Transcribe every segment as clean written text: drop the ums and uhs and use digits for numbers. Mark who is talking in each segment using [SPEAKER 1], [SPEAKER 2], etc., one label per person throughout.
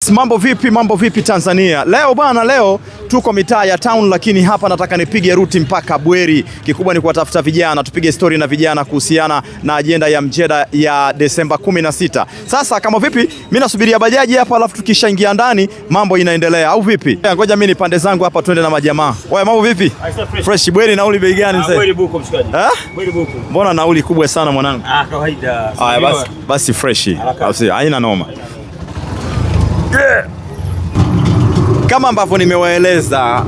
[SPEAKER 1] Yes, mambo vipi Tanzania? Leo tuko mitaa ya town, lakini hapa nataka nipige ruti mpaka Bweri. Kikubwa ni kuwatafuta vijana, tupige story na vijana kuhusiana na ajenda ya mjeda ya Desemba 16. Sasa kama vipi, mimi nasubiria bajaji hapa, alafu tukishaingia ndani mambo inaendelea au vipi? Ngoja mimi nipande zangu hapa twende na majamaa. Wewe mambo vipi? Fresh. Bweri nauli bei gani mzee?
[SPEAKER 2] Bweri buko mshikaji. Bweri buko.
[SPEAKER 1] Mbona nauli kubwa sana mwanangu?
[SPEAKER 2] Kawaida.
[SPEAKER 1] Basi fresh. Haina noma. Kama ambavyo nimewaeleza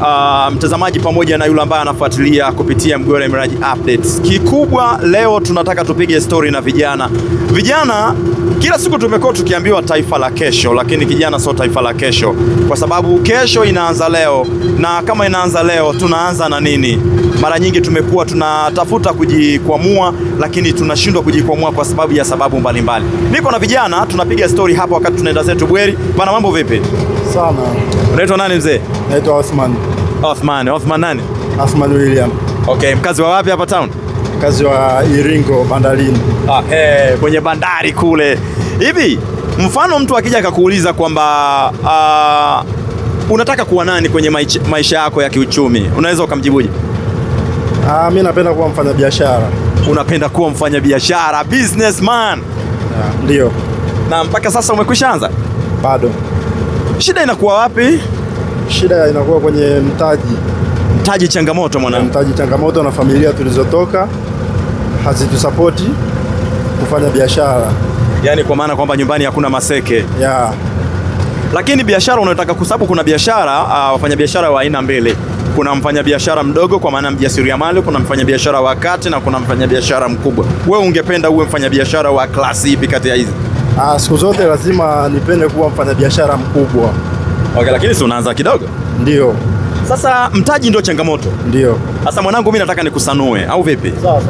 [SPEAKER 1] mtazamaji pamoja na yule ambaye anafuatilia kupitia Mgore Miraji Updates, kikubwa leo tunataka tupige story na vijana. Vijana kila siku tumekuwa tukiambiwa taifa la kesho, lakini kijana sio taifa la kesho, kwa sababu kesho inaanza leo, na kama inaanza leo tunaanza na nini? Mara nyingi tumekuwa tunatafuta kujikwamua, lakini tunashindwa kujikwamua kwa sababu ya sababu mbalimbali. Niko na vijana tunapiga story hapa wakati tunaenda zetu Bweri. Bana, mambo vipi?
[SPEAKER 3] Sana.
[SPEAKER 1] Unaitwa nani mzee?
[SPEAKER 3] Naitwa Othman.
[SPEAKER 1] Othman nani?
[SPEAKER 3] Othman William.
[SPEAKER 1] Okay, mkazi wa wapi hapa town?
[SPEAKER 3] Mkazi wa Iringo bandarini.
[SPEAKER 1] Kwenye bandari kule. Hivi, mfano mtu akija akakuuliza kwamba unataka kuwa nani kwenye maisha yako ya kiuchumi, unaweza ukamjibuje?
[SPEAKER 3] Mimi napenda kuwa mfanyabiashara.
[SPEAKER 1] Unapenda kuwa mfanyabiashara, businessman?
[SPEAKER 3] Ndio.
[SPEAKER 1] Na mpaka sasa umekwishaanza?
[SPEAKER 3] Bado.
[SPEAKER 1] Shida inakuwa wapi?
[SPEAKER 3] Shida inakuwa kwenye mtaji.
[SPEAKER 1] Mtaji changamoto mwanangu.
[SPEAKER 3] Mtaji changamoto, na familia tulizotoka hazitusapoti kufanya biashara.
[SPEAKER 1] Yaani kwa maana kwamba nyumbani hakuna maseke.
[SPEAKER 3] Yeah.
[SPEAKER 1] Lakini biashara unataka, kwa sababu kuna biashara wafanyabiashara wa aina mbili. Kuna mfanyabiashara mdogo kwa maana mjasiriamali, kuna mfanyabiashara wa kati na kuna mfanyabiashara mkubwa. Wewe ungependa uwe mfanyabiashara wa klasi ipi kati ya hizi?
[SPEAKER 3] Siku zote lazima nipende kuwa mfanyabiashara mkubwa.
[SPEAKER 1] Okay, lakini si unaanza kidogo?
[SPEAKER 3] Ndio.
[SPEAKER 1] Sasa mtaji ndio changamoto.
[SPEAKER 3] Ndio.
[SPEAKER 1] Sasa mwanangu, mimi nataka nikusanue au vipi?
[SPEAKER 3] Sawa.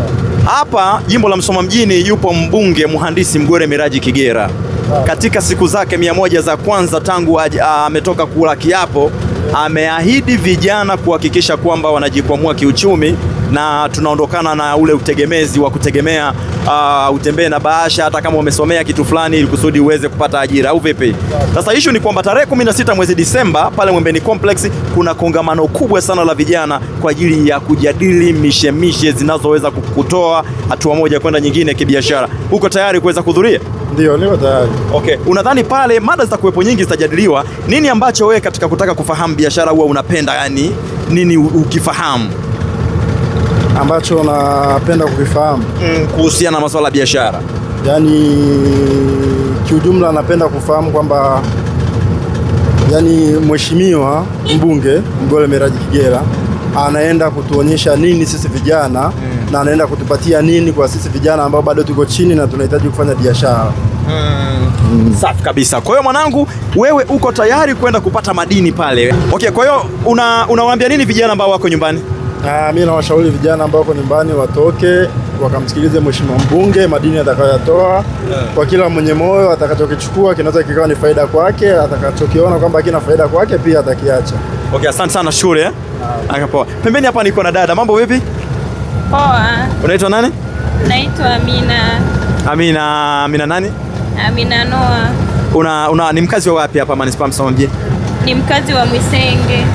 [SPEAKER 1] Hapa jimbo la Msoma mjini yupo mbunge mhandisi Mgore Miraji Kigera. Katika siku zake 100 za kwanza tangu ametoka kula kiapo, ameahidi vijana kuhakikisha kwamba wanajikwamua kiuchumi na tunaondokana na ule utegemezi wa kutegemea utembee na bahasha hata kama umesomea kitu fulani ili kusudi uweze kupata ajira au vipi? Sasa issue ni kwamba tarehe 16 mwezi Disemba pale Mwembeni Complex kuna kongamano kubwa sana la vijana kwa ajili ya kujadili mishemishe zinazoweza kukutoa hatua moja kwenda nyingine kibiashara. Uko tayari kuweza kuhudhuria?
[SPEAKER 3] Ndio, niko tayari.
[SPEAKER 1] Okay, unadhani pale mada zitakuwepo nyingi, zitajadiliwa nini ambacho wewe katika kutaka kufahamu biashara huwa unapenda, yani nini ukifahamu
[SPEAKER 3] ambacho napenda kukifahamu
[SPEAKER 1] kuhusiana na masuala ya biashara?
[SPEAKER 3] Yaani kiujumla napenda kufahamu kwamba yani mheshimiwa mbunge Mgore Miraji Kigera anaenda kutuonyesha nini sisi vijana na anaenda kutupatia nini kwa sisi vijana ambao bado tuko chini na tunahitaji kufanya biashara.
[SPEAKER 1] Safi kabisa. Kwa hiyo mwanangu, wewe uko tayari kwenda kupata madini pale? Okay, kwa hiyo unawaambia nini vijana ambao wako nyumbani?
[SPEAKER 3] Mimi nawashauri vijana ambao wako nyumbani watoke wakamsikilize mheshimiwa mbunge, madini atakayotoa kwa kila mwenye moyo, atakachokichukua kinaweza kikawa ni faida kwake, atakachokiona kwamba kina faida kwake pia atakiacha.
[SPEAKER 1] Okay, asante sana shule. Akapoa. Pembeni hapa niko na dada. Mambo vipi?
[SPEAKER 4] Poa.
[SPEAKER 1] Unaitwa nani?
[SPEAKER 4] Naitwa Amina.
[SPEAKER 1] Amina nani?
[SPEAKER 4] Amina Noah.
[SPEAKER 1] Ni mkazi wa wapi hapa Manispaa Msoma mjini?
[SPEAKER 4] Ni mkazi wa Mwisenge.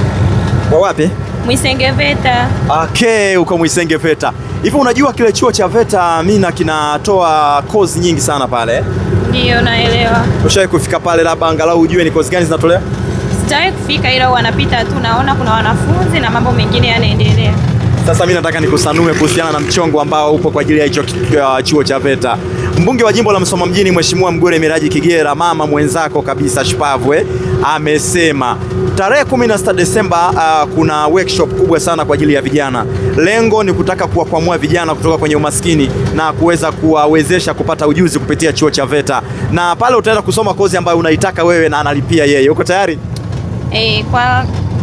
[SPEAKER 1] Wa wapi?
[SPEAKER 4] Mwisenge VETA.
[SPEAKER 1] Okay, uko Mwisenge VETA. Hivi unajua kile chuo cha VETA Amina kinatoa kozi nyingi sana pale?
[SPEAKER 4] Ndio, naelewa.
[SPEAKER 1] Ushawahi kufika pale labda angalau ujue ni kozi gani zinatolewa?
[SPEAKER 4] Sijawahi kufika, ila wanapita tu, naona kuna wanafunzi na mambo mengine yanaendelea.
[SPEAKER 1] Sasa mimi nataka nikusanue kuhusiana na mchongo ambao upo kwa ajili ya hicho chuo cha VETA. Mbunge wa jimbo la Msoma mjini Mheshimiwa Mgore Miraji Kigera, mama mwenzako kabisa Shipavwe, amesema tarehe 16 Desemba kuna workshop kubwa sana kwa ajili ya vijana. Lengo ni kutaka kuwakwamua vijana kutoka kwenye umaskini na kuweza kuwawezesha kupata ujuzi kupitia chuo cha VETA. Na pale utaenda kusoma kozi ambayo unaitaka wewe na analipia yeye. Uko tayari?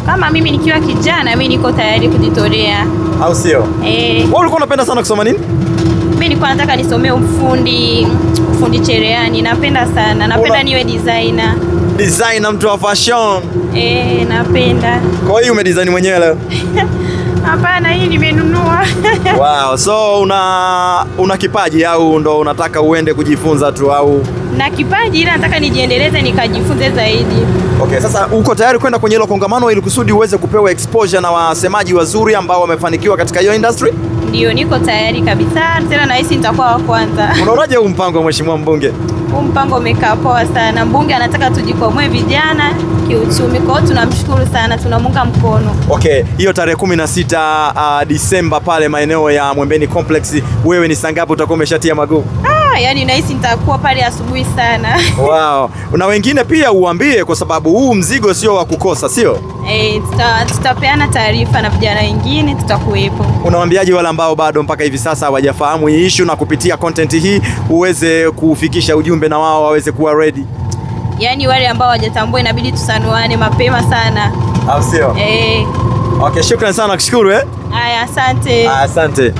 [SPEAKER 4] Kama mimi nikiwa kijana, mimi niko tayari kujitolea.
[SPEAKER 1] Au sio? Wewe ulikuwa unapenda sana kusoma nini?
[SPEAKER 4] Mimi nilikuwa nataka nisomee ufundi cherehani. Napenda sana. Napenda niwe designer.
[SPEAKER 1] Designer, mtu wa fashion.
[SPEAKER 4] Napenda.
[SPEAKER 1] Kwa hiyo umedesign mwenyewe leo?
[SPEAKER 4] Hapana, hii nimenunua.
[SPEAKER 1] Wow, so una kipaji au ndo unataka uende kujifunza tu au?
[SPEAKER 4] na kipaji, ila nataka nijiendeleze nikajifunze zaidi.
[SPEAKER 1] Okay, sasa uko tayari kwenda kwenye hilo kongamano ili kusudi uweze kupewa exposure na wasemaji wazuri ambao wamefanikiwa katika hiyo industry?
[SPEAKER 4] Ndio, niko tayari kabisa, tena nahisi nitakuwa wa kwanza.
[SPEAKER 1] Unaonaje huu mpango mheshimiwa mbunge?
[SPEAKER 4] Huu mpango umekaa poa sana. Mbunge anataka tujikwamue vijana kiuchumi, kwa hiyo tunamshukuru sana, tunamunga mkono. Okay, hiyo tarehe 16 Disemba pale maeneo ya Mwembeni Complex, wewe ni saa ngapi utakuwa umeshatia maguu? Yani nahisi nitakuwa pale asubuhi sana. Wow. Na wengine pia uambie, kwa sababu huu mzigo sio wa kukosa, sio? Tutapeana taarifa na vijana wengine tutakuwepo. Unawaambiaje wale ambao bado mpaka hivi sasa hawajafahamu hii issue na kupitia content hii uweze kufikisha ujumbe na wao waweze kuwa ready? Yani wale ambao hawajatambua inabidi tusanuane mapema sana. Au sio? Okay, shukrani sana, kushukuru. Haya, asante. Asante.